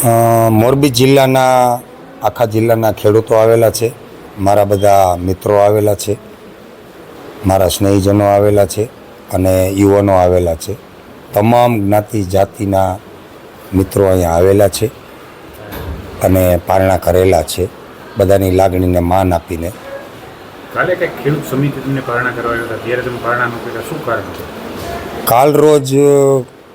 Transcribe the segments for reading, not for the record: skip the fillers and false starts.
મોરબી જિલ્લાના આખા જિલ્લાના ખેડૂતો આવેલા છે, મારા બધા મિત્રો આવેલા છે, મારા સ્નેહીજનો આવેલા છે અને યુવાનો આવેલા છે. તમામ જ્ઞાતિ જાતિના મિત્રો અહીંયા આવેલા છે અને પારણા કરેલા છે, બધાની લાગણીને માન આપીને. કાલે કંઈક ખેડૂત સમિતિ તમને પારણા કરવા આવ્યા હતા, ત્યારે તમે પારણા ન કર્યા, શું કારણ છે? કાલ રોજ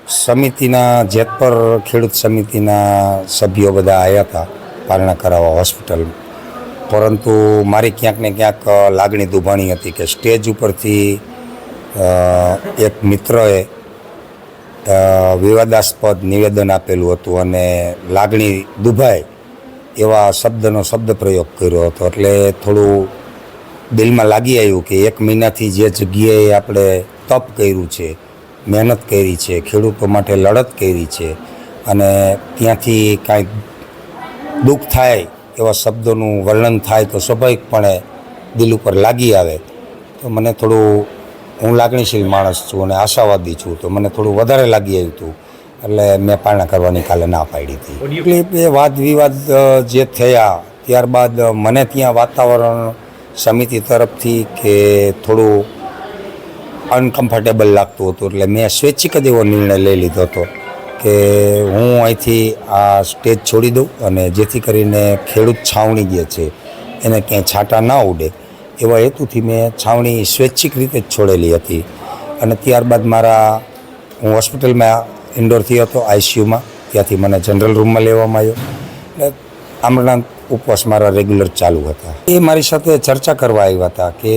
સમિતિના જેતપર ખેડૂત સમિતિના સભ્યો બધા આવ્યા હતા પારણા કરાવવા હોસ્પિટલ, પરંતુ મારી ક્યાંક ને ક્યાંક લાગણી દુભાણી હતી કે સ્ટેજ ઉપરથી એક મિત્રએ વિવાદાસ્પદ નિવેદન આપેલું હતું અને લાગણી દુભાય એવા શબ્દ પ્રયોગ કર્યો હતો. એટલે થોડું દિલમાં લાગી આવ્યું કે 1 મહિનાથી જે જગ્યાએ આપણે તપ કર્યું છે, મહેનત કરી છે, ખેડૂતો માટે લડત કરી છે અને ત્યાંથી કાંઈક દુઃખ થાય એવા શબ્દોનું વર્ણન થાય તો સ્વાભાવિકપણે દિલ ઉપર લાગી આવે. તો મને થોડું, હું લાગણીશીલ માણસ છું અને આશાવાદી છું, તો મને થોડું વધારે લાગી આવ્યું હતું. એટલે મેં પારણા કરવાની કાલે ના પાડી હતી. એટલે એ વાદ વિવાદ જે થયા ત્યારબાદ મને ત્યાં વાતાવરણ સમિતિ તરફથી કે થોડું અનકમ્ફર્ટેબલ લાગતું હતું. એટલે મેં સ્વૈચ્છિક જ એવો નિર્ણય લઈ લીધો હતો કે હું અહીંથી આ સ્ટેજ છોડી દઉં અને જેથી કરીને ખેડૂત છાવણી જે છે એને ક્યાંય છાંટા ના ઉડે એવા હેતુથી મેં છાવણી સ્વૈચ્છિક રીતે જ છોડેલી હતી. અને ત્યારબાદ હું હોસ્પિટલમાં ઇન્ડોરથી હતો, આઈસીયુમાં, ત્યાંથી મને જનરલ રૂમમાં લેવામાં આવ્યો. એટલે આમરણાંત ઉપવાસ મારા રેગ્યુલર ચાલુ હતા. એ મારી સાથે ચર્ચા કરવા આવ્યા હતા કે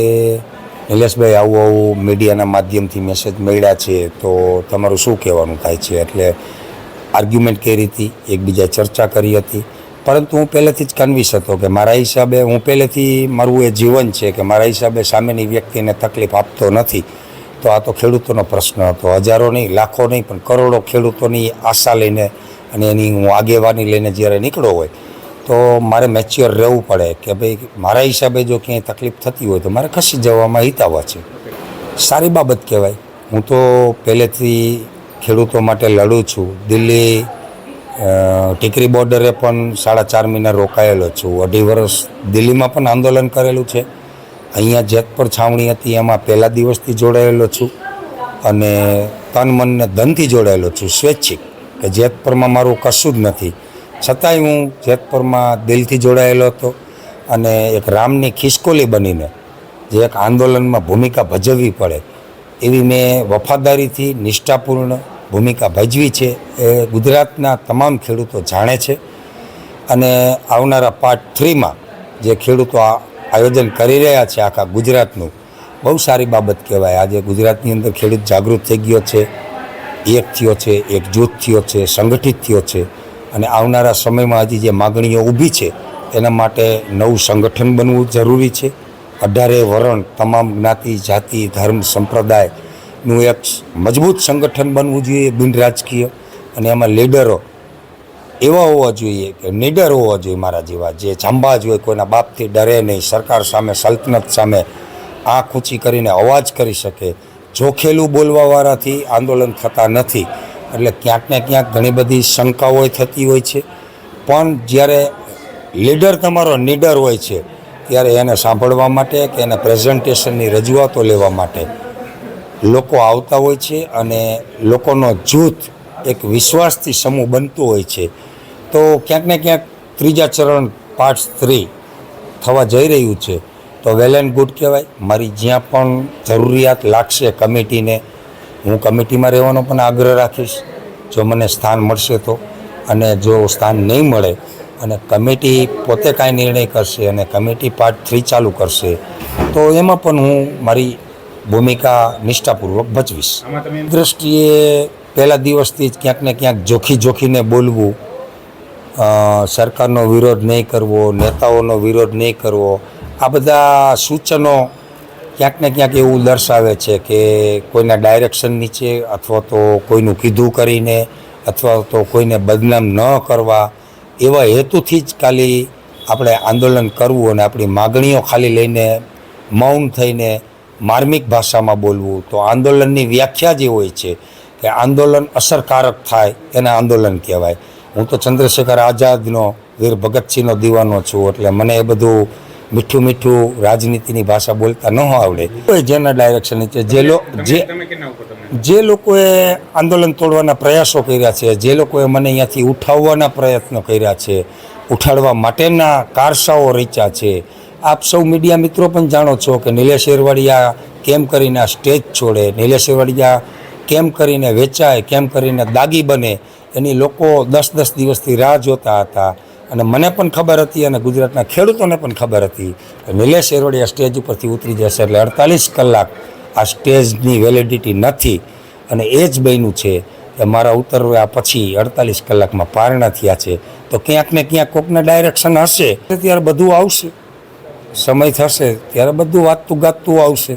નિલેશભાઈ આવું મીડિયાના માધ્યમથી મેસેજ મળ્યા છે, તો તમારું શું કહેવાનું થાય છે? એટલે આર્ગ્યુમેન્ટ કરી હતી, એકબીજા ચર્ચા કરી હતી. પરંતુ હું પહેલેથી જ કન્વિન્સ હતો કે મારા હિસાબે, હું પહેલેથી મારું એ જીવન છે કે મારા હિસાબે સામેની વ્યક્તિને તકલીફ આપતો નથી. તો આ તો ખેડૂતોનો પ્રશ્ન હતો, હજારો નહીં, લાખો નહીં, પણ કરોડો ખેડૂતોની આશા લઈને અને એની હું આગેવાની લઈને જ્યારે નીકળો હોય તો મારે મેચ્યોર રહેવું પડે કે ભાઈ મારા હિસાબે જો ક્યાંય તકલીફ થતી હોય તો મારે ખસી જવામાં હિતાવહ છે. સારી બાબત કહેવાય. હું તો પહેલેથી ખેડૂતો માટે લડું છું. દિલ્હી ટીકરી બોર્ડરે પણ 4.5 મહિના રોકાયેલો છું. 2.5 વર્ષ દિલ્હીમાં પણ આંદોલન કરેલું છે. અહીંયા જેતપર છાવણી હતી એમાં પહેલા દિવસથી જોડાયેલો છું અને તન મન ને ધનથી જોડાયેલો છું, સ્વૈચ્છિક, કે જેતપરમાં મારું કશું જ નથી. છતાંય હું જેતપરમાં દિલથી જોડાયેલો હતો અને એક રામની ખિસકોલી બનીને જે એક આંદોલનમાં ભૂમિકા ભજવવી પડે એવી મેં વફાદારીથી નિષ્ઠાપૂર્ણ ભૂમિકા ભજવી છે. એ ગુજરાતના તમામ ખેડૂતો જાણે છે અને આવનારા પાર્ટ 3માં જે ખેડૂતો આયોજન કરી રહ્યા છે આખા ગુજરાતનું, બહુ સારી બાબત કહેવાય. આજે ગુજરાતની અંદર ખેડૂત જાગૃત થઈ ગયો છે, એક થયો છે, એકજૂથ થયો છે, સંગઠિત થયો છે અને આવનારા સમયમાં હજી જે માગણીઓ ઊભી છે એના માટે નવું સંગઠન બનવું જરૂરી છે. 18 વરણ, તમામ જ્ઞાતિ જાતિ ધર્મ સંપ્રદાયનું એક મજબૂત સંગઠન બનવું જોઈએ, બિનરાજકીય, અને એમાં લીડરો એવા હોવા જોઈએ કે નીડર હોવા જોઈએ મારા જેવા, જે જાંબાજ હોય, કોઈના બાપથી ડરે નહીં, સરકાર સામે, સલ્તનત સામે આંખ ઊંચી કરીને અવાજ કરી શકે. જોખેલું બોલવાવાળાથી આંદોલન થતા નથી. એટલે ક્યાંક ને ક્યાંક ઘણી બધી શંકાઓ થતી હોય છે, પણ જ્યારે લીડર તમારો નીડર હોય છે ત્યારે એને સાંભળવા માટે કે એના પ્રેઝન્ટેશનની રજૂઆતો લેવા માટે લોકો આવતા હોય છે અને લોકોનો જૂથ એક વિશ્વાસથી સમૂહ બનતો હોય છે. તો ક્યાંક ને ક્યાંક ત્રીજા ચરણ પાર્ટ 3 થવા જઈ રહ્યું છે, તો વેલ એન્ડ ગુડ કહેવાય. મારી જ્યાં પણ જરૂરિયાત લાગશે કમિટીને, હું કમિટીમાં રહેવાનો પણ આગ્રહ રાખીશ જો મને સ્થાન મળશે તો. અને જો સ્થાન નહીં મળે અને કમિટી પોતે કાંઈ નિર્ણય કરશે અને કમિટી પાર્ટ 3 ચાલુ કરશે તો એમાં પણ હું મારી ભૂમિકા નિષ્ઠાપૂર્વક ભજવીશ. દૃષ્ટિએ પહેલા દિવસથી જ ક્યાંક ને ક્યાંક જોખીને બોલવું, સરકારનો વિરોધ નહીં કરવો, નેતાઓનો વિરોધ નહીં કરવો, આ બધા સૂચનો ક્યાંક ને ક્યાંક એવું દર્શાવે છે કે કોઈના ડાયરેક્શન નીચે અથવા તો કોઈનું કીધું કરીને અથવા તો કોઈને બદનામ ન કરવા એવા હેતુથી જ ખાલી આપણે આંદોલન કરવું અને આપણી માગણીઓ ખાલી લઈને મૌન થઈને માર્મિક ભાષામાં બોલવું. તો આંદોલનની વ્યાખ્યા જે હોય છે કે આંદોલન અસરકારક થાય એને આંદોલન કહેવાય. હું તો ચંદ્રશેખર આઝાદનો વીર ભગતસિંહનો દીવાનો છું, એટલે મને એ બધું મીઠું મીઠું રાજનીતિની ભાષા બોલતા ન આવડે. કોઈ જેના ડાયરેક્શન નીચે તમે કેના ઉપર તમે જે લોકોએ આંદોલન તોડવાના પ્રયાસો કર્યા છે, જે લોકોએ મને અહીંયાથી ઉઠાવવાના પ્રયત્નો કર્યા છે, ઉઠાડવા માટેના કારસાઓ રચ્યા છે, આપ સૌ મીડિયા મિત્રો પણ જાણો છો કે નિલેશ એરવાડિયા કેમ કરીને આ સ્ટેજ છોડે, નિલેશ એરવાડિયા કેમ કરીને વેચાય, કેમ કરીને દાગી બને, એની લોકો 10-10 દિવસથી રાહ જોતા હતા. અને મને પણ ખબર હતી અને ગુજરાતના ખેડૂતોને પણ ખબર હતી કે નિલેશ એરવાડિયા સ્ટેજ ઉપરથી ઉતરી જશે એટલે 48 કલાક આ સ્ટેજની વેલિડિટી નથી. અને એ જ બન્યું છે કે મારા ઉતરવા પછી 48 કલાકમાં પારણા થયા છે. તો ક્યાંક ને ક્યાંક કોકના ડાયરેક્શન હશે ત્યારે બધું આવશે, સમય થશે ત્યારે બધું વાતતું ગાતું આવશે.